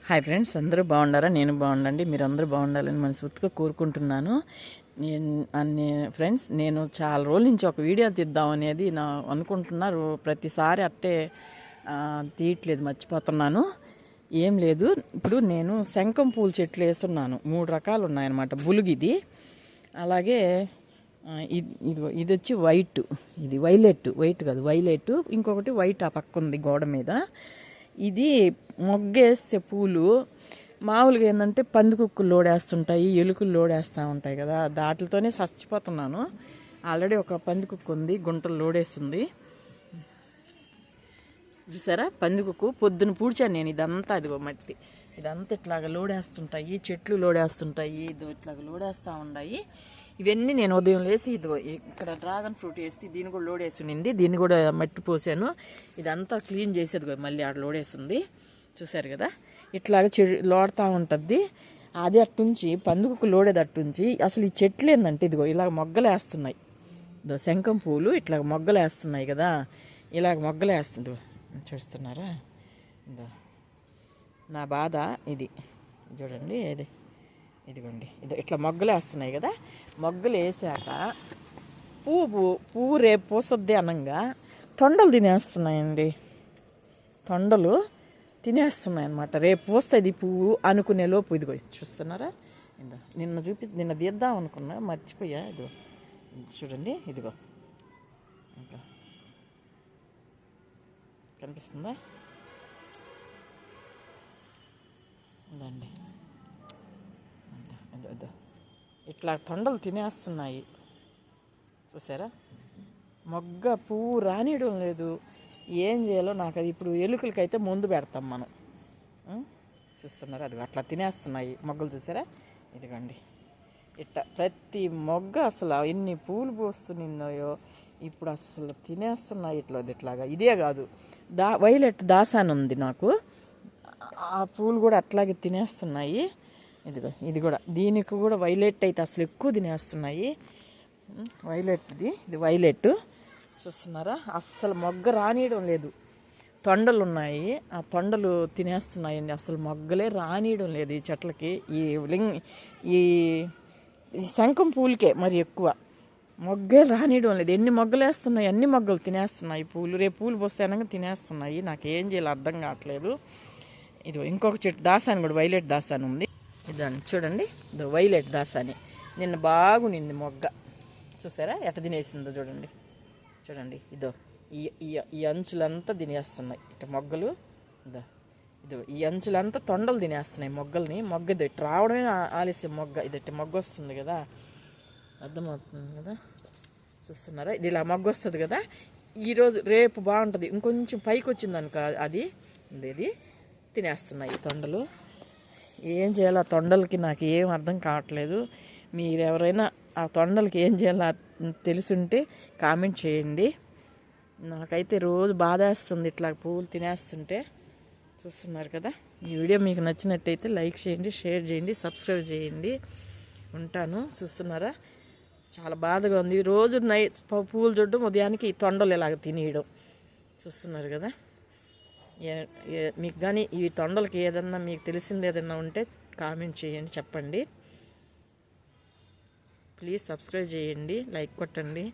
Hi friends, అందరూ బాగుండారా? నేను బాగుండండి. మీరు అందరూ బాగుండాలని మనస్ఫూర్తిగా కోరుకుంటున్నాను. ఫ్రెండ్స్, నేను చాలా రోజుల నుంచి ఒక వీడియో తీద్దాం అనేది అనుకుంటున్నారు. ప్రతిసారి అట్టే తీయట్లేదు, మర్చిపోతున్నాను. ఏం లేదు, ఇప్పుడు నేను శంఖం పూల చెట్లు వేస్తున్నాను. 3 రకాలు ఉన్నాయన్నమాట. బులుగిది, అలాగే ఇది వచ్చి వైట్, ఇది వైట్ కాదు వైలెట్, ఇంకొకటి వైట్ ఆ పక్క ఉంది గోడ మీద. ఇది మొగ్గేస్తే పూలు మామూలుగా ఏంటంటే పందికొక్కులు లోడేస్తుంటాయి, ఎలుకలు లోడేస్తూ ఉంటాయి కదా, దాటితోనే చచ్చిపోతున్నాను. ఆల్రెడీ ఒక పందికొక్కు ఉంది, గుంటలు లోడేస్తుంది. చూసారా, పందికొక్కు పొద్దున పూడ్చాను నేను. ఇదంతా ఇదిగో మట్టి, ఇదంతా ఇట్లాగా లోడేస్తుంటాయి, చెట్లు లోడేస్తుంటాయి, ఇదో ఇట్లాగా లోడేస్తూ ఉన్నాయి. ఇవన్నీ నేను ఉదయం లేసి ఇదిగో ఇక్కడ డ్రాగన్ ఫ్రూట్ వేసి దీన్ని కూడా లోడేసి ఉండింది, దీన్ని కూడా మట్టి పోసాను. ఇదంతా క్లీన్ చేసేది మళ్ళీ ఆడ లోడేసింది. చూసారు కదా, ఇట్లాగా లోడుతూ ఉంటుంది. అది అట్టుంచి పందుకు లోడేది అట్టుంచి. అసలు ఈ చెట్లు ఏంటంటే ఇదిగో ఇలాగ మొగ్గలేస్తున్నాయి. ఇదో శంఖం పూలు ఇట్లాగ మొగ్గలేస్తున్నాయి కదా, ఇలాగ మొగ్గలేస్తుంది. చూస్తున్నారా, ఇదో నా బాధ ఇది. చూడండి, ఇదిగోండి, ఇట్లా మొగ్గలు వేస్తున్నాయి కదా. మొగ్గలు వేసాక పువ్వు రేపు పోసొద్ది అనంగా తొండలు తినేస్తున్నాయండి. తొండలు తినేస్తున్నాయి అన్నమాట. రేపు పోస్తుంది పువ్వు అనుకునే లోపు ఇదిగో చూస్తున్నారా, నిన్న తీద్దాం అనుకున్నా, మర్చిపోయా. ఇదిగో చూడండి, ఇదిగో ఇంకా కనిపిస్తుందా? ఇదండి, ఇట్లా తొండలు తినేస్తున్నాయి. చూసారా, మొగ్గ పువ్వు రానియడం లేదు. ఏం చేయాలో నాకు అది. ఇప్పుడు ఎలుకలకైతే ముందు పెడతాం మనం. చూస్తున్నారా, అది అట్లా తినేస్తున్నాయి మొగ్గలు. చూసారా, ఇదిగోండి ఇట్లా ప్రతి మొగ్గ అసలు ఎన్ని పూలు పోస్తున్నాయో ఇప్పుడు అసలు తినేస్తున్నాయి. ఇట్లాగా ఇదే కాదు, వైలెట్ దాసాని ఉంది నాకు, ఆ పూలు కూడా అట్లాగే తినేస్తున్నాయి. ఇది కూడా దీనికి కూడా వైలెట్ అయితే అసలు ఎక్కువ తినేస్తున్నాయి. ఇది వైలెట్. చూస్తున్నారా, అస్సలు మొగ్గ రానియడం లేదు. తొండలు ఉన్నాయి, ఆ తొండలు తినేస్తున్నాయండి. అసలు మొగ్గలే రానియడం లేదు ఈ చెట్లకి. ఈ శంఖం పూలకే మరి ఎక్కువ మొగ్గే రానియడం లేదు. ఎన్ని మొగ్గలు వేస్తున్నాయి, అన్ని మొగ్గలు తినేస్తున్నాయి పూలు. రేపు పూలు పోస్తేనగా తినేస్తున్నాయి. నాకేం చేయాలో అర్థం కావట్లేదు. ఇది ఇంకొక చెట్టు దాసాని కూడా వైలెట్ దాసాని ఉంది. ఇదండి చూడండి, ఇదో వైలెట్ దాసాని. నిన్న బాగునింది మొగ్గ. చూసారా ఎట్ట తినేసిందో చూడండి. ఇదో ఈ అంచులంతా తినేస్తున్నాయి ఇట్ట మొగ్గలు. ఇదో ఈ అంచులంతా తొండలు తినేస్తున్నాయి మొగ్గల్ని. మొగ్గ ఇట్ట రావడమే ఆలస్యం. ఇది మొగ్గ వస్తుంది కదా, అర్థమవుతుంది కదా. చూస్తున్నారా, ఇది ఇలా మొగ్గ వస్తుంది కదా. రేపు బాగుంటుంది. ఇంకొంచెం పైకి వచ్చింది అనుకో, అది తినేస్తున్నాయి తొండలు. ఏం చేయాలో ఆ తొండలకి నాకు ఏం అర్థం కావట్లేదు. మీరు ఎవరైనా ఆ తొండలకి ఏం చేయాలో తెలుసుంటే కామెంట్ చేయండి. నాకైతే రోజు బాధేస్తుంది ఇట్లా పువ్వులు తినేస్తుంటే. చూస్తున్నారు కదా, ఈ వీడియో మీకు నచ్చినట్టయితే లైక్ చేయండి, షేర్ చేయండి, సబ్స్క్రైబ్ చేయండి. ఉంటాను. చూస్తున్నారా, చాలా బాధగా ఉంది. రోజు పువ్వులు చూడడం, ఉదయానికి ఈ తొండలు ఇలాగ తినేయడం. చూస్తున్నారు కదా. మీకు కానీ ఈ తొండలకి ఏదన్నా మీకు తెలిసింది ఏదన్నా ఉంటే కామెంట్ చేయండి, చెప్పండి. ప్లీజ్ సబ్స్క్రైబ్ చేయండి, లైక్ కొట్టండి.